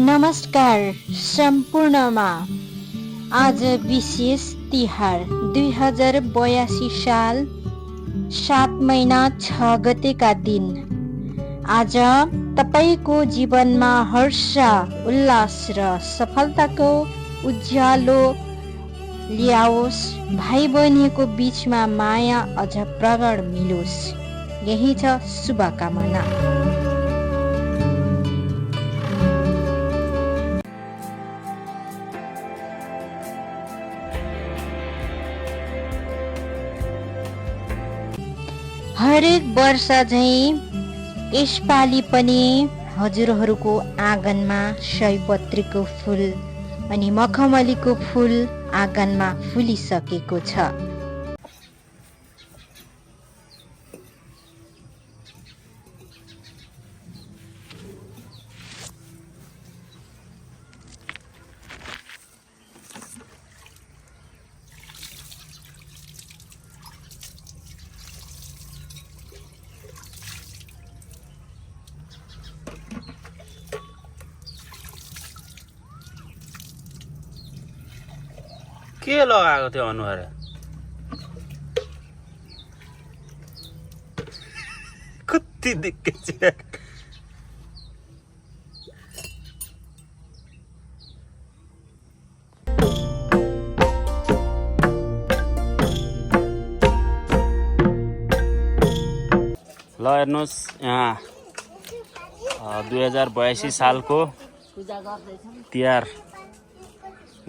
नमस्कार सम्पूर्णमा। आज विशेष तिहार 2082 साल 7 महिना 6 गतेका दिन। आज तपाईको जीवनमा हर्ष, उल्लास र सफलताको उज्यालो ल्याओस्। भाइ बहिनीको बीचमा माया अझ प्रगाढ मिलोस्, यही छ शुभकामना। हरेक वर्ष झैं यसपालि पनि हजुरहरूको आँगनमा सयपत्रीको फूल अनि मखमलीको फूल आँगनमा फुलिसकेको छ। के लगाएको थियो अनुहार? कति दिक्क छ। ल हेर्नुहोस्, यहाँ 2082 सालको तिहार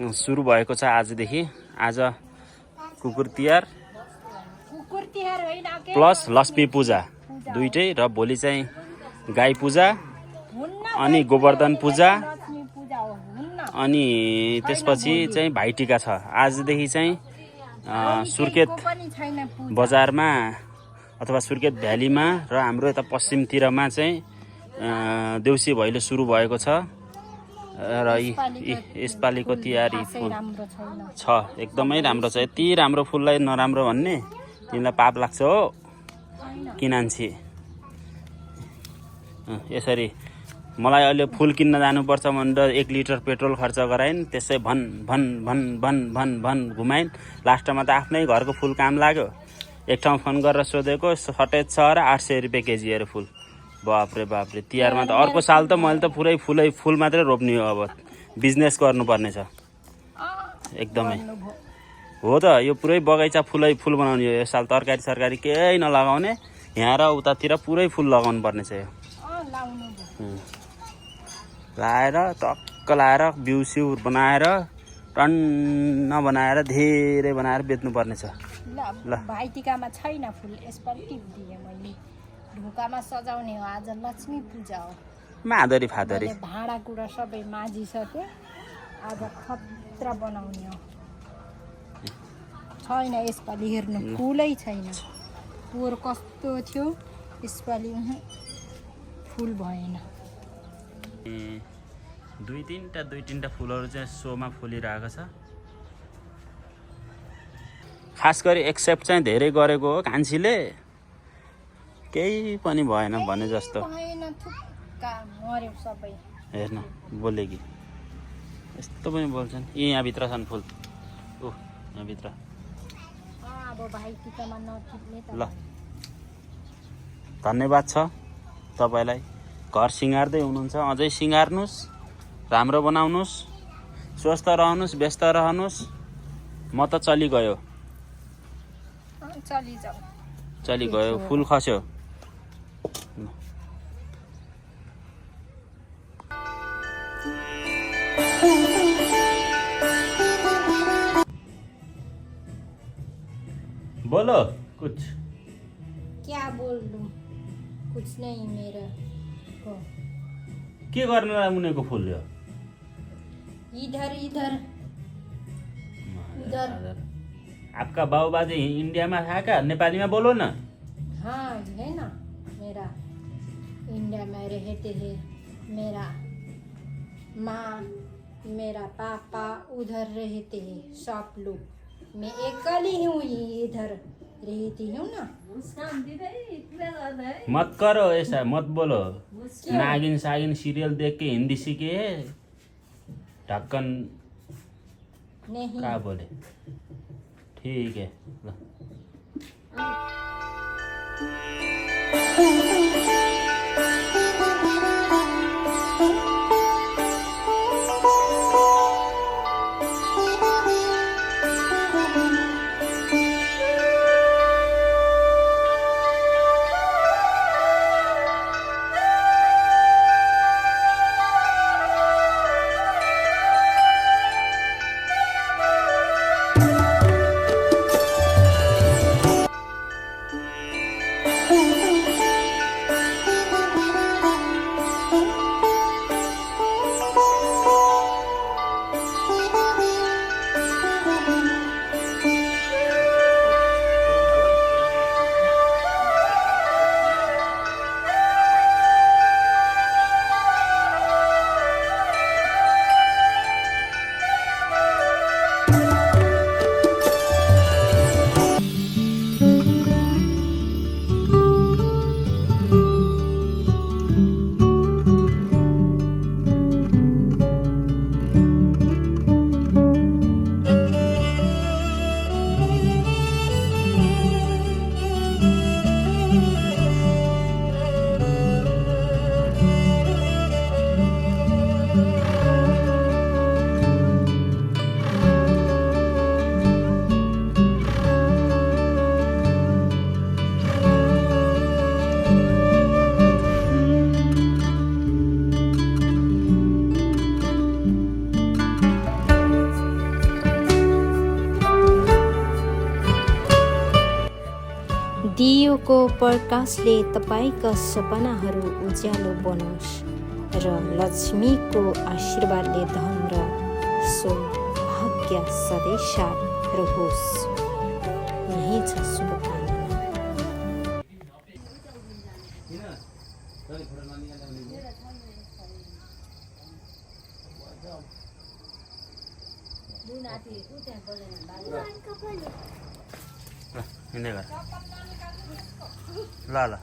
सुरु भएको छ। आजदेखि आज कुकुर तिहार प्लस लक्ष्मी पूजा दुईटै, र भोलि चाहिँ गाई पूजा अनि गोवर्धन पूजा अनि त्यसपछि चाहिँ भाइटिका छ। आजदेखि चाहिँ सुर्खेत बजारमा अथवा सुर्खेत भ्यालीमा र हाम्रो यता पश्चिमतिरमा चाहिँ देउसी भैलो सुरु भएको छ। र यसपालिको तिहारी फुल छ, एकदमै राम्रो छ। यति राम्रो फुललाई नराम्रो भन्ने तिमीलाई पाप लाग्छ हो किनान्छे। यसरी मलाई अहिले फुल किन्न जानुपर्छ भनेर 1 लिटर पेट्रोल खर्च गराइन्, त्यसै भन भन भन भन भन भन घुमाइन्। लास्टमा त आफ्नै घरको फुल काम लाग्यो। एक ठाउँ फोन गरेर सोधेको सटेज छ र 800 रुपियाँ केजी अरे फुल। बाप्रे बाप्रे, तिहारमा त अर्को साल त मैले त पुरै फुल मात्रै रोप्ने हो। अब बिजनेस गर्नुपर्ने छ एकदमै। हो त, यो पुरै बगैँचा फुल बनाउने हो। यो साल तरकारी सरकारी केही नलगाउने, यहाँ र उतातिर पुरै फुल लगाउनु पर्ने छ। यो लाएर टक्क लाएर बिउ सिउ बनाएर टन्न बनाएर धेरै बनाएर बेच्नुपर्ने छ। ल भाइटिकामा छैन फुल, यसपालि टिप्दिएँ मैले। ढोकामा सजाउने हो, आज लक्ष्मी पूजा हो। मादरी फादरी भाँडाकुँडा सबै माझिसक्यो, आज खतरा बनाउने हो। छैन यसपालि, हेर्नु फुलै छैन। पोहोर कस्तो थियो, यसपालि फुल भएन। दुई तिनवटा फुलहरू चाहिँ सोमा फुलिरहेको छ। खास गरी एक्सेप्ट चाहिँ धेरै गरेको हो कान्छीले, केही पनि भएन भने जस्तो। हेर्न बोले कि यस्तो पनि बोल्छन्। यहाँभित्र छन् फुल, यहाँभित्र। ल धन्यवाद छ तपाईँलाई। घर सिँगार्दै हुनुहुन्छ, अझै सिँगार्नुहोस्, राम्रो बनाउनुहोस्, स्वस्थ रहनुहोस्, व्यस्त रहनुहोस्। म त चलिगयो, चलिगयो, फुल खस्यो। बोलो कुछ। क्या बोलूं, कुछ नहीं मेरा को। के गर्नु मुनेको फुल यो? इधर इधर उधर। आपका बाबु बाजे इंडिया में था क्या? नेपाली में बोलो ना। हाँ है ना, मेरा इंडिया में रहते हैं। मेरा माँ मेरा पापा उधर रहते हैं सब लोग। मैं अकेली हूँ इधर रहती हूँ ना। मत करो ऐसा, मत बोलो। नागिन सागिन सीरियल देख के हिंदी सीखे है, ढक्कन नहीं कहाँ बोले ठीक है ल दियोको प्रकाशले तपाईँका सपनाहरू उज्यालो बनोस् र लक्ष्मीको आशीर्वादले धन र सौभाग्य सधैँ साथ रहोस्। यही छ शुभकामना। हिँड्दै गर ल ल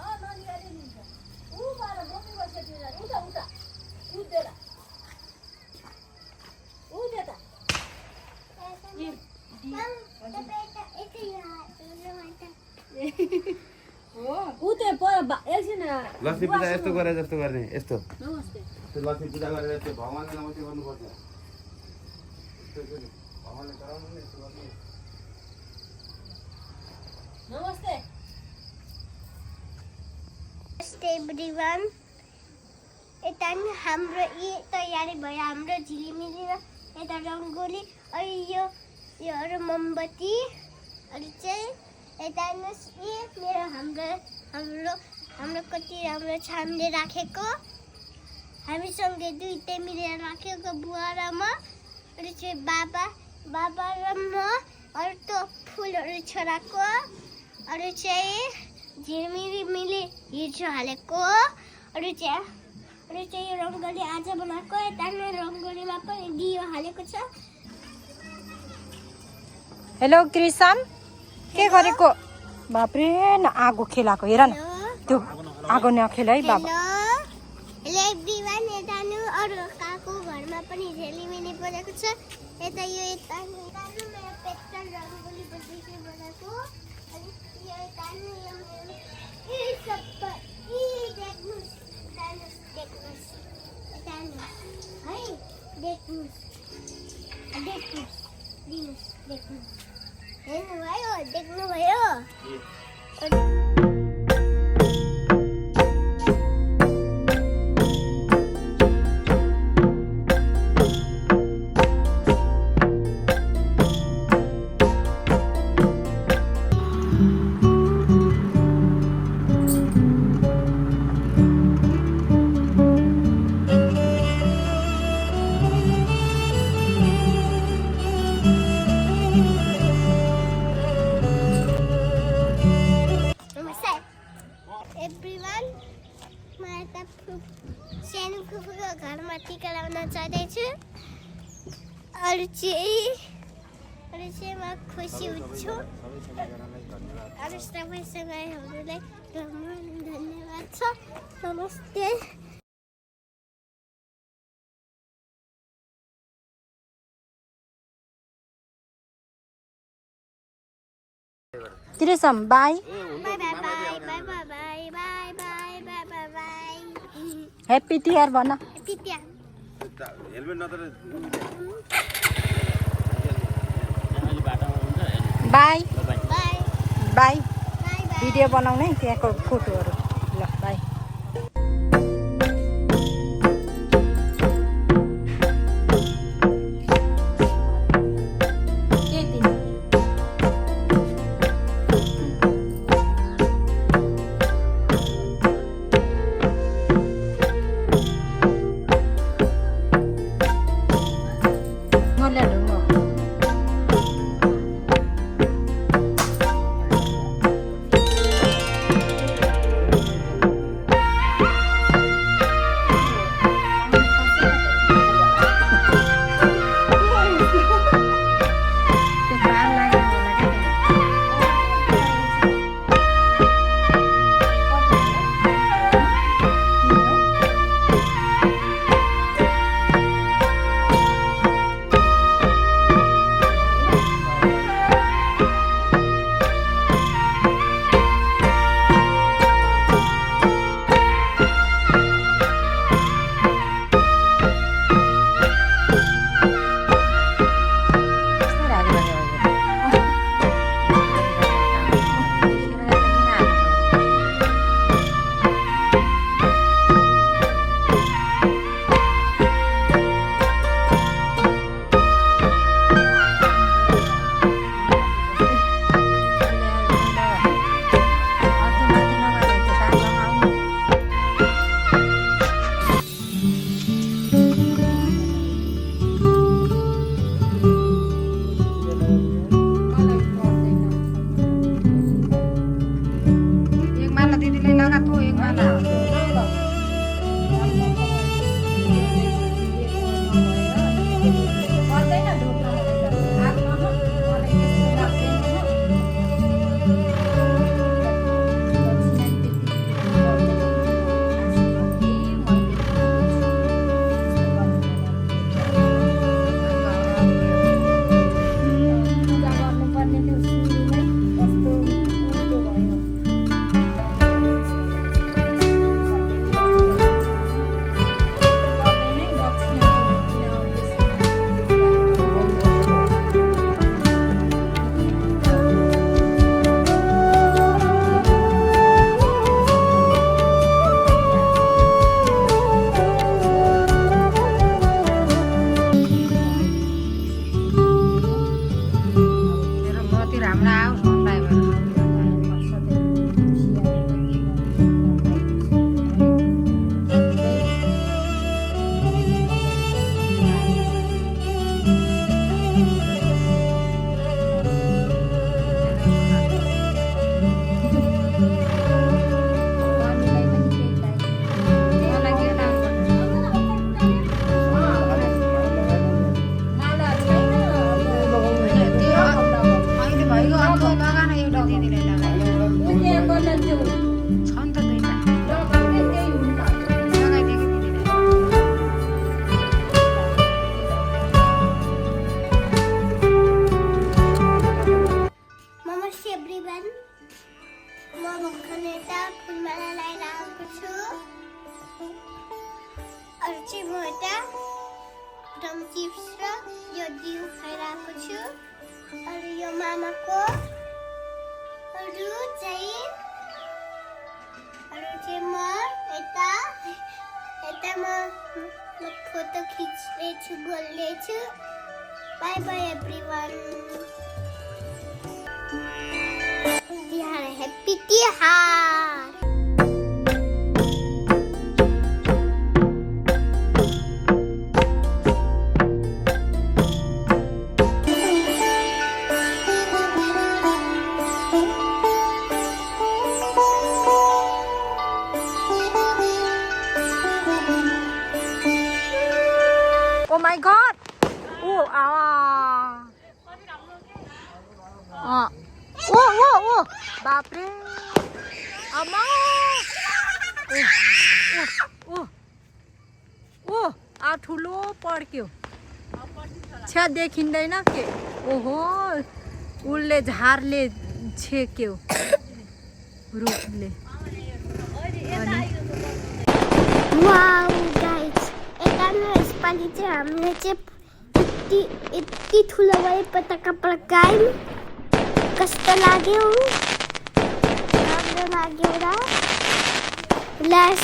लक्ष्मी पूजा यस्तो गरे जस्तो गर्ने यस्तो त्यो लक्ष्मी पूजा गरेर त्यो भगवान्को नमस्ते गर्नुपर्छ भगवान्ले गराउनु नि यस्तो गर्नु नमस्ते एभ्रिवान यता नि हाम्रो तयारी भयो हाम्रो झिलिमिली र यता रङ्गोली अनि योहरू मोमबत्ती अनि चाहिँ यता मेरो हाम्रो कति राम्रो छ हामीले राखेको हामीसँगै दुईटै मिलेर राखेको बुवा र म अनि चाहिँ बाबा र म अरू त फुलहरू छोराको अरू चाहिँ झिलिमिली हिजो हालेको अरू चाहिँ यो रङ्गोली आज बनाएको यता रङ्गोलीमा पनि दियो हालेको छ। हेलो कृष्ण के गरेको बाप्रे न आगो खेलाएको हेर न त्यो आगो नखेल है बाबा। हेलो एभ्रिवान यता अरू काको घरमा पनि झिलिमिली बनाएको छ यता यो यता मेरो पेट्रोल रङ्गोली बनाएको अनि यो यता देख्नुभयो सानो फुपूको घरमा टिका लगाउन जाँदैछु अरू चाहिँ म खुसी हुन्छु अरू सबैसँग हामीलाई धन्यवाद छ। नमस्ते। त्रिसम bye bye bye bye bye bye bye bye bye bye bye bye happy Tihar भन तित्या हेलमेट नत्र bye bye bye bye bye video बनाउने त्यहाँको फोटोहरू ल बाई चिप्स र यो दिउ खाइरहेको छु। अनि यो मामाको अरू चाहिँ म यता म फोटो खिच्दैछु, बोल्दैछु। By by everyone. Tihar happy Tihar. Oh my god! Oh, oh, बापरे अम्मा! आ ठुलो पड्क्यो। छ्या देखिँदैन के। ओहो, उसले झारले छेक्यो रुखले। वाउ गाइस, यता न यसपालि चाहिँ हामीले चाहिँ यति ठुलो भए पताका पड्कायौँ। कस्तो लाग्यो? राम्रो लाग्यो र? लाइक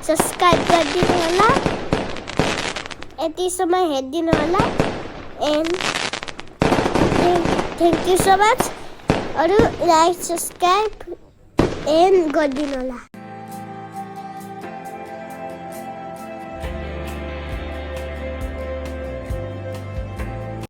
सब्सक्राइब गरिदिनु होला, यतिसम्म हेरिदिनु होला and thank you so much. अरू लाइक सब्सक्राइब एन्ड गरिदिनु होला।